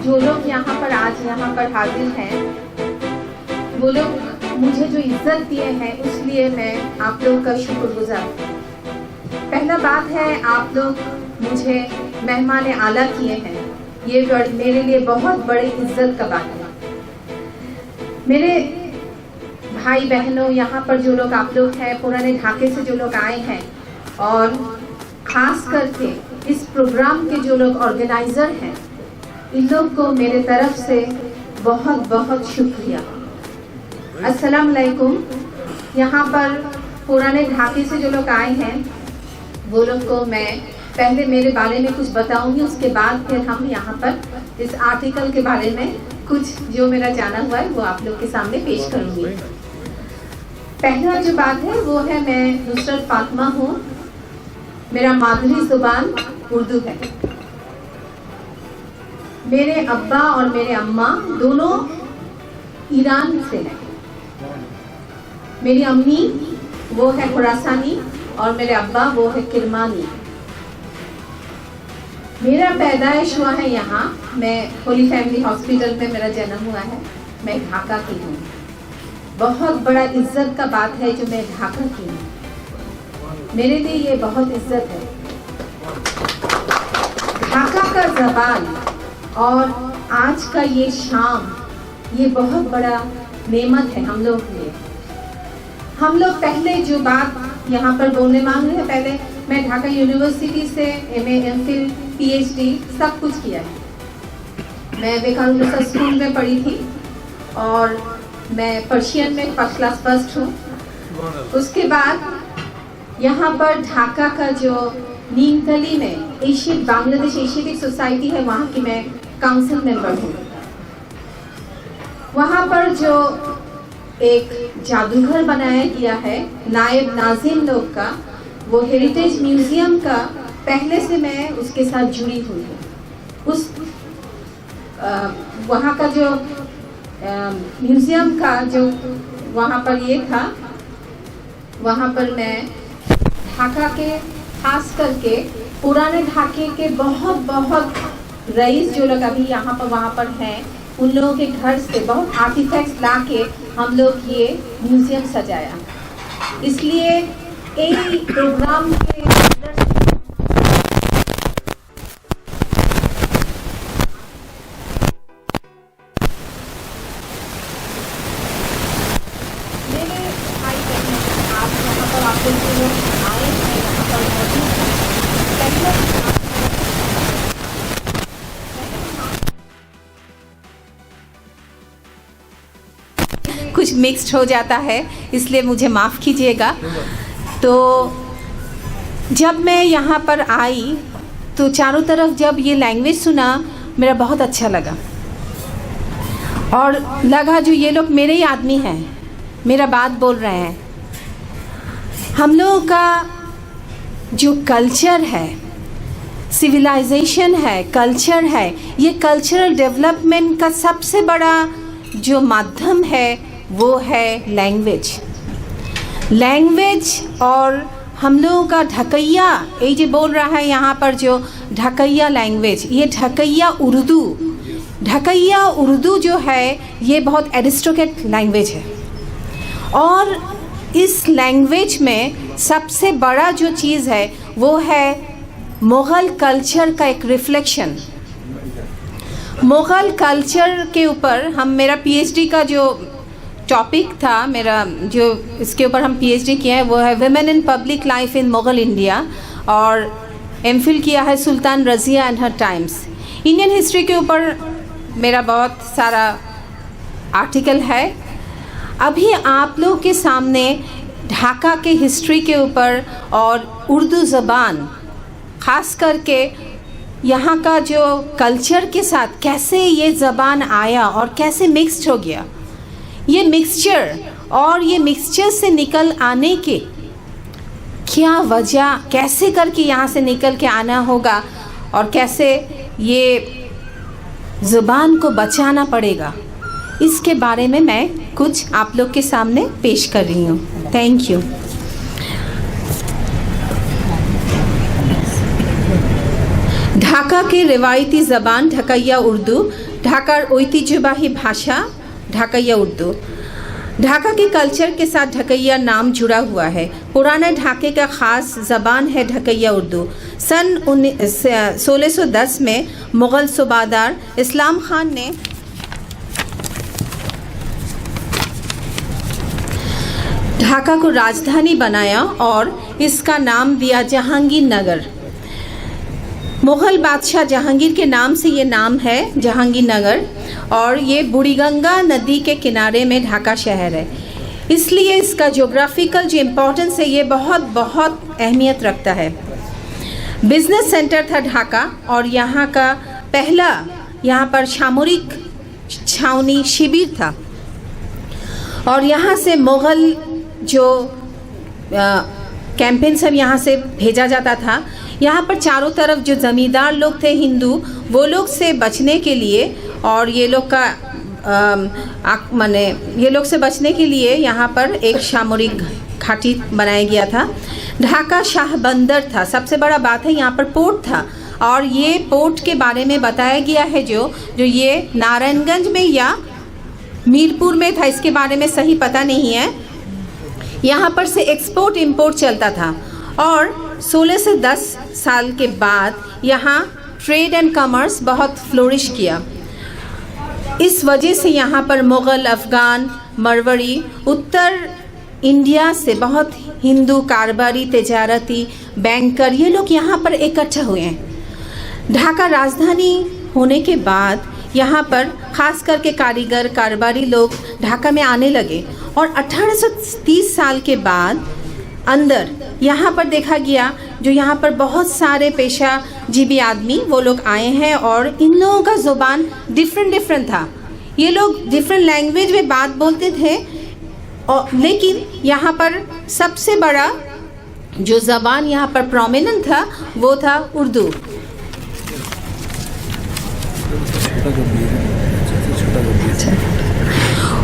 जो लोग यहाँ पर आज यहाँ पर हाजिर हैं, वो लोग मुझे जो इज्जत दिए हैं उसलिए मैं आप लोगों का शुक्रगुजार हूँ। पहला बात है, आप लोग मुझे मेहमान आला किए हैं, ये मेरे लिए बहुत बड़ी इज्जत का बात है। मेरे भाई बहनों, यहाँ पर जो लोग आप लोग हैं, पुराने ढाके से जो लोग आए हैं, और खास करके इस प्रोग्राम के जो लोग ऑर्गेनाइजर हैं, इन लोग को मेरे तरफ से बहुत बहुत शुक्रिया। अस्सलाम वालेकुम। यहाँ पर पुराने ढाके से जो लोग आए हैं, वो लोग को मैं पहले मेरे बारे में कुछ बताऊंगी, उसके बाद फिर हम यहाँ पर इस आर्टिकल के बारे में कुछ जो मेरा जाना हुआ है वो आप लोग के सामने पेश करूंगी। पहला जो बात है वो है, मैं नुसरत फातिमा हूँ। मेरा मादरी जुबान उर्दू है। मेरे अब्बा और मेरे अम्मा दोनों ईरान से हैं। मेरी अम्मी वो है खुरासानी और मेरे अब्बा वो है किरमानी। मेरा पैदाइश हुआ है यहाँ, मैं होली फैमिली हॉस्पिटल में मेरा जन्म हुआ है। मैं ढाका की हूँ। बहुत बड़ा इज्जत का बात है जो मैं ढाका की हूँ, मेरे लिए ये बहुत इज्जत है। ढाका का ज़बान और आज का ये शाम, ये बहुत बड़ा नेमत है हम लोग के लिए। हम लोग पहले जो बात यहाँ पर बोलने मांग रहे हैं, पहले मैं ढाका यूनिवर्सिटी से MA MPhil PhD सब कुछ किया है। मैं विवेकानंद स्कूल में पढ़ी थी और मैं पर्शियन में फर्स्ट क्लास फर्स्ट हूँ। उसके बाद यहाँ पर ढाका का जो नीमतली में बांग्लादेश एशियाटिक सोसाइटी है, वहाँ की मैं काउंसिल मेंबर हूँ। वहाँ पर जो एक जादूघर बनाया गया है नायब नाजिम लोग का, वो हेरिटेज म्यूजियम का, पहले से मैं उसके साथ जुड़ी हुई हूँ। उस वहाँ का जो म्यूजियम का जो वहाँ पर ये था, वहाँ पर मैं ढाका के खास करके पुराने ढाके के बहुत बहुत रईस जो लोग अभी यहाँ पर वहाँ पर हैं, उन लोगों के घर से बहुत आर्टिफैक्ट्स ला के हम लोग ये म्यूजियम सजाया। इसलिए एक प्रोग्राम के मेरे भाई बहन, आप यहाँ पर आप लोग जो लोग आए हैं, यहाँ पर मौजूद हैं, कुछ मिक्स्ड हो जाता है, इसलिए मुझे माफ़ कीजिएगा। तो जब मैं यहाँ पर आई तो चारों तरफ जब ये लैंग्वेज सुना, मेरा बहुत अच्छा लगा और लगा जो ये लोग मेरे ही आदमी हैं, मेरा बात बोल रहे हैं। हम लोगों का जो कल्चर है, सिविलाइजेशन है, कल्चर है, ये कल्चरल डेवलपमेंट का सबसे बड़ा जो माध्यम है वो है लैंग्वेज। और हम लोगों का ढकैया, ये जो बोल रहा है यहाँ पर जो ढकैया लैंग्वेज, ये ढकैया उर्दू जो है ये बहुत एरिस्टोक्रेट लैंग्वेज है। और इस लैंग्वेज में सबसे बड़ा जो चीज़ है वो है मुग़ल कल्चर का एक रिफ्लेक्शन। मुग़ल कल्चर के ऊपर मेरा PhD का जो टॉपिक था, मेरा जो इसके ऊपर हम PhD किया है वो है women in public life in Mughal India, और MPhil किया है Sultan Razia and her times. Indian history के ऊपर मेरा बहुत सारा आर्टिकल है। अभी आप लोग के सामने ढाका के हिस्ट्री के ऊपर और उर्दू ज़बान, ख़ास करके यहाँ का जो कल्चर के साथ कैसे ये ज़बान आया और कैसे मिक्स्ड हो गया, ये मिक्सचर और ये मिक्सचर से निकल आने के क्या वजह, कैसे करके यहाँ से निकल के आना होगा और कैसे ये ज़ुबान को बचाना पड़ेगा, इसके बारे में मैं कुछ आप लोग के सामने पेश कर रही हूँ। Thank you. ढाका ঢাকা की रिवायती ज़बान ढाकाइया उर्दू, ढाकार ऐतिह्यबाही भाषा ढाकाइया उर्दू। ढाका के कल्चर के साथ ढाकाइया नाम जुड़ा हुआ है। पुराने ढाके का ख़ास ज़बान है ढाकाइया उर्दू। सन 1610 में मुग़ल सूबादार इस्लाम खान ने ढाका को राजधानी बनाया और इसका नाम दिया जहांगीर नगर। मुग़ल बादशाह जहांगीर के नाम से ये नाम है जहांगीर नगर, और ये बुढ़ीगंगा नदी के किनारे में ढाका शहर है, इसलिए इसका ज्योग्राफिकल जो इम्पोर्टेंस है ये बहुत बहुत अहमियत रखता है। बिजनेस सेंटर था ढाका, और यहाँ का पहला यहाँ पर सामरिक छावनी शिविर था, और यहाँ से मुग़ल जो कैंपेन सब यहाँ से भेजा जाता था। यहाँ पर चारों तरफ जो ज़मींदार लोग थे हिंदू, वो लोग से बचने के लिए और ये लोग का ये लोग से बचने के लिए यहाँ पर एक सामरिक घाटी बनाया गया था। ढाका शाह बंदर था, सबसे बड़ा बात है यहाँ पर पोर्ट था, और ये पोर्ट के बारे में बताया गया है जो ये नारायणगंज में या मीरपुर में था, इसके बारे में सही पता नहीं है। यहाँ पर से एक्सपोर्ट इंपोर्ट चलता था, और 16 से 10 साल के बाद यहाँ ट्रेड एंड कॉमर्स बहुत फ्लोरिश किया। इस वजह से यहाँ पर मुग़ल, अफ़गान, मरवरी, उत्तर इंडिया से बहुत हिंदू कारोबारी, तजारती, बैंकर ये लोग यहाँ पर इकट्ठा हुए हैं। ढाका राजधानी होने के बाद यहाँ पर ख़ास करके कारीगर, कारोबारी लोग ढाका में आने लगे, और 1830 साल के बाद अंदर यहाँ पर देखा गया जो यहाँ पर बहुत सारे पेशाजीवी आदमी वो लोग आए हैं, और इन लोगों का ज़ुबान डिफरेंट था। ये लोग डिफरेंट लैंग्वेज में बात बोलते थे, और लेकिन यहाँ पर सबसे बड़ा जो ज़बान यहाँ पर प्रोमिनेंट था वो था उर्दू।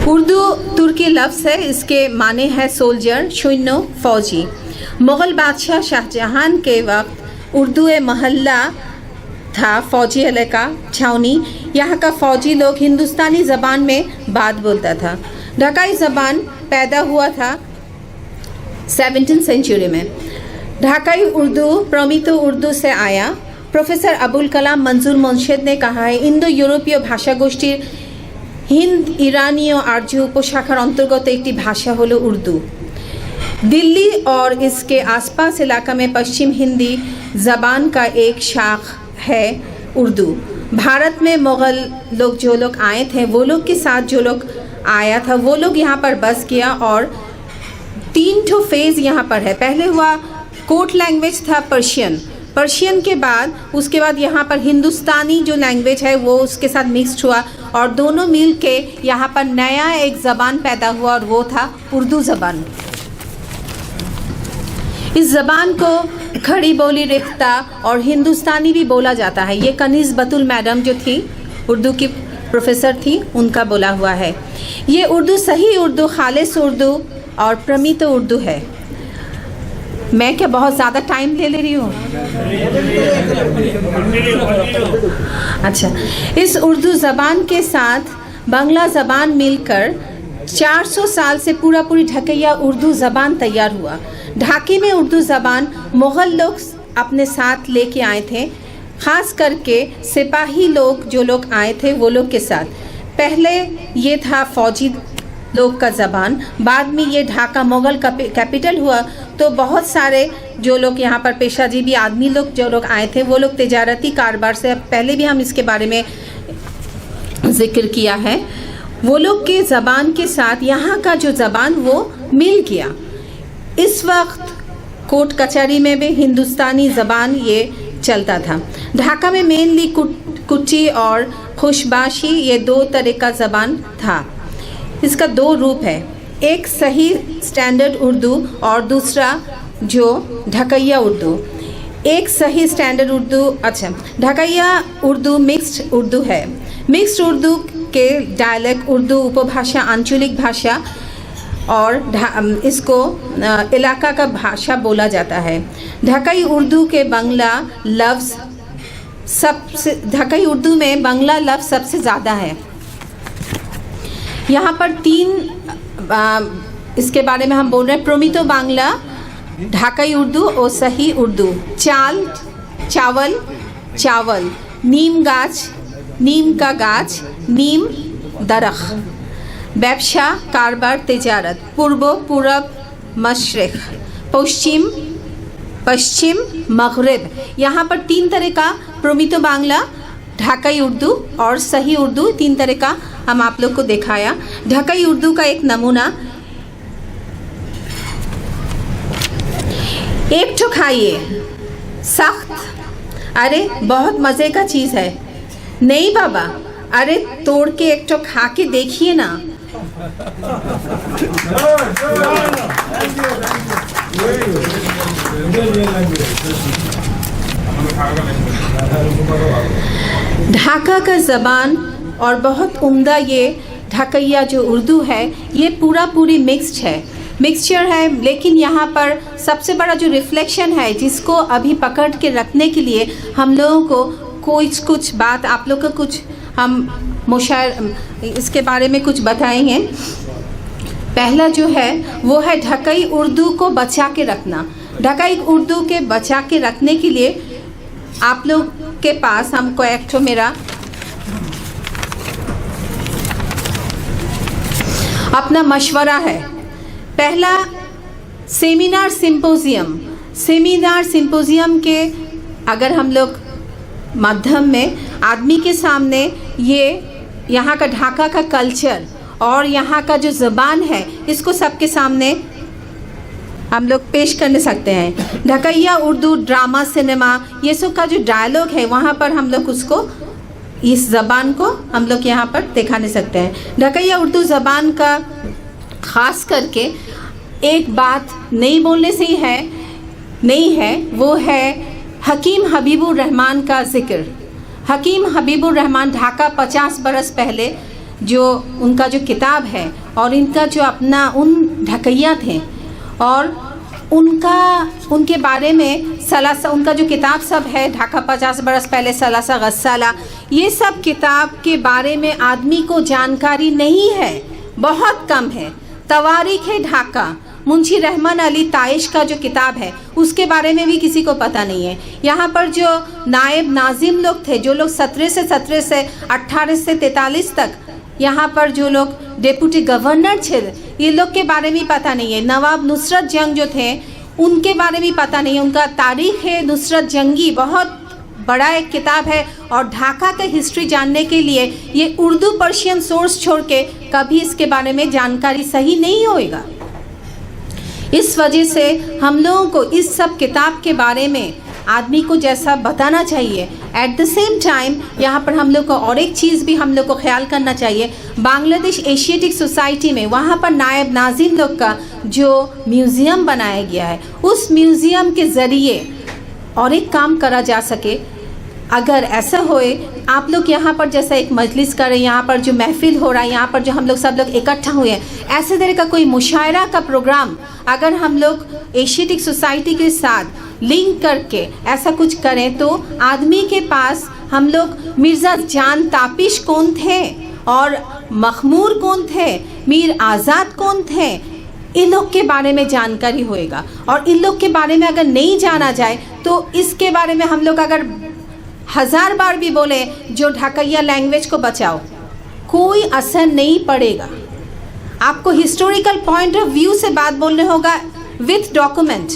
उर्दू तुर्की लफ्ज़ है, इसके माने है सोल्जर, सैन्य, फौजी। मुग़ल बादशाह शाहजहां के वक्त उर्दू महल्ला था, फौजी इलाका, छावनी। यहाँ का फौजी लोग हिंदुस्तानी ज़बान में बात बोलता था। ढाकाई ज़बान पैदा हुआ था 17th सेंचुरी में। ढाकाई उर्दू प्रमितो उर्दू से आया। प्रोफेसर अबुल कलाम मंजूर मुर्शिद ने कहा है, इंडो यूरोपीय भाषा गोष्ठीर हिंद ईरानीय आर्य उपशाखार अंतर्गत एक भाषा हलो उर्दू। दिल्ली और इसके आसपास इलाका में पश्चिम हिंदी ज़बान का एक शाख है उर्दू। भारत में मुग़ल लोग जो लोग आए थे वो लोग के साथ जो लोग आया था वो लोग यहाँ पर बस किया, और 3 फेज़ यहाँ पर है। पहले हुआ कोर्ट लैंग्वेज था पर्शियन के बाद उसके बाद यहाँ पर हिंदुस्तानी जो लैंग्वेज है वो उसके साथ मिक्स्ड हुआ, और दोनों मिल के यहाँ पर नया एक ज़बान पैदा हुआ, और वो था उर्दू ज़बान। इस ज़बान को खड़ी बोली रिफ्ता और हिंदुस्तानी भी बोला जाता है। ये कनीज़ बतुल मैडम जो थी उर्दू की प्रोफेसर थी, उनका बोला हुआ है। ये उर्दू सही उर्दू, खालिस उर्दू और प्रमित उर्दू है। मैं क्या बहुत ज़्यादा टाइम ले रही हूँ? अच्छा, इस उर्दू ज़बान के साथ बांग्ला ज़बान मिलकर 400 साल से पूरी ढाकाइया उर्दू ज़बान तैयार हुआ। ढाके में उर्दू ज़बान मुग़ल लोग अपने साथ लेके आए थे, ख़ास करके सिपाही लोग जो लोग आए थे वो लोग के साथ। पहले ये था फ़ौजी लोग का ज़बान, बाद में ये ढाका मुग़ल कैपिटल हुआ, तो बहुत सारे जो लोग यहाँ पर पेशाजीवी आदमी लोग जो लोग आए थे वो लोग तिजारती कारोबार से, पहले भी हम इसके बारे में ज़िक्र किया है, वो लोग के ज़बान के साथ यहाँ का जो ज़बान वो मिल गया। इस वक्त कोर्ट कचहरी में भी हिंदुस्तानी ज़बान ये चलता था। ढाका में मेनली कुटी और खुशबाशी ये 2 तरह का ज़बान था। इसका 2 रूप है, एक सही स्टैंडर्ड उर्दू और दूसरा जो ढाकाइया उर्दू। एक सही स्टैंडर्ड उर्दू, अच्छा, ढाकाइया उर्दू मिक्स्ड उर्दू है। मिक्स्ड उर्दू के डायलेक्ट उर्दू उपभाषा, आंचलिक भाषा और इसको इलाका का भाषा बोला जाता है। ढाकाई उर्दू के बांग्ला लफ्ज़ सबसे ढाकाई उर्दू में बांग्ला लफ्ज़ सबसे ज़्यादा है। यहाँ पर 3 इसके बारे में हम बोल रहे हैं, प्रोमितो बांग्ला, ढाकाई उर्दू और सही उर्दू। चाल, चावल, चावल, नीम गाछ, नीम का गाछ, नीम दरख्त, व्यवसा, कारबार, तिजारत, पूर्व, पूरब, मशरिक़, पश्चिम, पश्चिम, मगरिब। यहाँ पर 3 तरह का प्रोमितो बांग्ला, ढाकाई उर्दू और सही उर्दू 3 तरह का हम आप लोग को दिखाया। ढाकाई उर्दू का एक नमूना, एक ठो खाइए, सख्त, अरे बहुत मज़े का चीज़ है, नहीं बाबा, अरे तोड़ के एक ठो खा के देखिए ना। ढाका का ज़बान और बहुत उम्दा ये ढाकैया जो उर्दू है, ये पूरी मिक्सचर है। लेकिन यहाँ पर सबसे बड़ा जो रिफ्लेक्शन है, जिसको अभी पकड़ के रखने के लिए हम लोगों को कुछ बात आप लोग को कुछ हम मुशायर इसके बारे में कुछ बताएंगे। पहला जो है वो है ढाकाई उर्दू को बचा के रखना। ढाकाई उर्दू के बचा के रखने के लिए आप लोग के पास हमको एक ठो मेरा अपना मशवरा है। पहला सेमिनार सिंपोजियम के अगर हम लोग माध्यम में आदमी के सामने ये यहाँ का ढाका का कल्चर और यहाँ का जो ज़बान है, इसको सबके सामने हम लोग पेश करने सकते हैं। ढाकैया उर्दू ड्रामा, सिनेमा, ये सब का जो डायलॉग है, वहाँ पर हम लोग उसको, इस ज़बान को हम लोग यहाँ पर दिखाने सकते हैं। ढाकैया उर्दू ज़बान का ख़ास करके एक बात नहीं बोलने से ही नहीं है, वो है हकीम हबीबुर रहमान का ज़िक्र। हकीम हबीबुर रहमान ढाका 50 बरस पहले जो उनका जो किताब है और इनका जो अपना उन ढाकैया थे और उनके बारे में सलासा, उनका जो किताब सब है ढाका 50 बरस पहले, सलासा गस्साला, ये सब किताब के बारे में आदमी को जानकारी नहीं है, बहुत कम है। तवारीख है ढाका, मुंशी रहमान अली ताइश का जो किताब है, उसके बारे में भी किसी को पता नहीं है। यहाँ पर जो नायब नाजिम लोग थे, जो लोग 17 से 18 से 43 तक यहाँ पर जो लोग डेप्यूटी गवर्नर थे, ये लोग के बारे में पता नहीं है। नवाब नुसरत जंग जो थे, उनके बारे में पता नहीं है। उनका तारीख़ है नुसरत जंगी, बहुत बड़ा एक किताब है। और ढाका का हिस्ट्री जानने के लिए ये उर्दू पर्शियन सोर्स छोड़ के कभी इसके बारे में जानकारी सही नहीं होएगा। इस वजह से हम लोगों को इस सब किताब के बारे में आदमी को जैसा बताना चाहिए, एट द सेम टाइम यहाँ पर हम लोग को और एक चीज़ भी हम लोग को ख्याल करना चाहिए। बांग्लादेश एशियाटिक सोसाइटी में वहाँ पर नायब नाजिम लोग का जो म्यूज़ियम बनाया गया है, उस म्यूज़ियम के ज़रिए और एक काम करा जा सके। अगर ऐसा होए, आप लोग यहाँ पर जैसा एक मजलिस करें, यहाँ पर जो महफिल हो रहा है, यहाँ पर जो हम लोग सब लोग इकट्ठा हुए हैं, ऐसे तरह का कोई मुशायरा का प्रोग्राम अगर हम लोग एशियाटिक सोसाइटी के साथ लिंक करके ऐसा कुछ करें, तो आदमी के पास हम लोग मिर्ज़ा जान तापिश कौन थे और मखमूर कौन थे, मीर आज़ाद कौन थे, इन लोग के बारे में जानकारी होएगा। और इन लोग के बारे में अगर नहीं जाना जाए तो इसके बारे में हम लोग अगर 1000 बार भी बोले जो ढाकैया लैंग्वेज को बचाओ, कोई असर नहीं पड़ेगा। आपको हिस्टोरिकल पॉइंट ऑफ व्यू से बात बोलने होगा विथ डॉक्यूमेंट,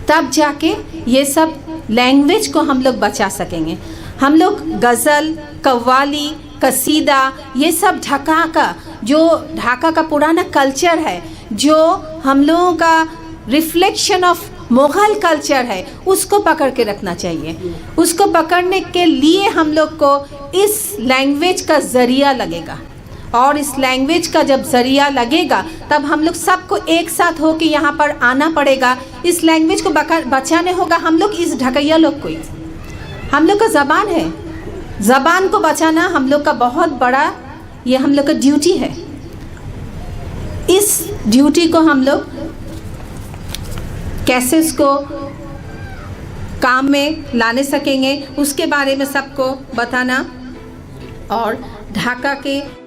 तब जाके ये सब लैंग्वेज को हम लोग बचा सकेंगे। हम लोग गज़ल, कव्वाली, कसीदा, ये सब ढाका का पुराना कल्चर है, जो हम लोगों का रिफ्लेक्शन ऑफ मुग़ल कल्चर है, उसको पकड़ के रखना चाहिए। उसको पकड़ने के लिए हम लोग को इस लैंग्वेज का ज़रिया लगेगा, और इस लैंग्वेज का जब ज़रिया लगेगा तब हम लोग सबको एक साथ हो के यहाँ पर आना पड़ेगा। इस लैंग्वेज को बचाने होगा हम लोग, इस ढाकैया लोग को। हम लोग का ज़बान है, ज़बान को बचाना हम लोग का बहुत बड़ा, ये हम लोग का ड्यूटी है। इस ड्यूटी को हम लोग कैसे इसको काम में लाने सकेंगे, उसके बारे में सबको बताना। और ढाका के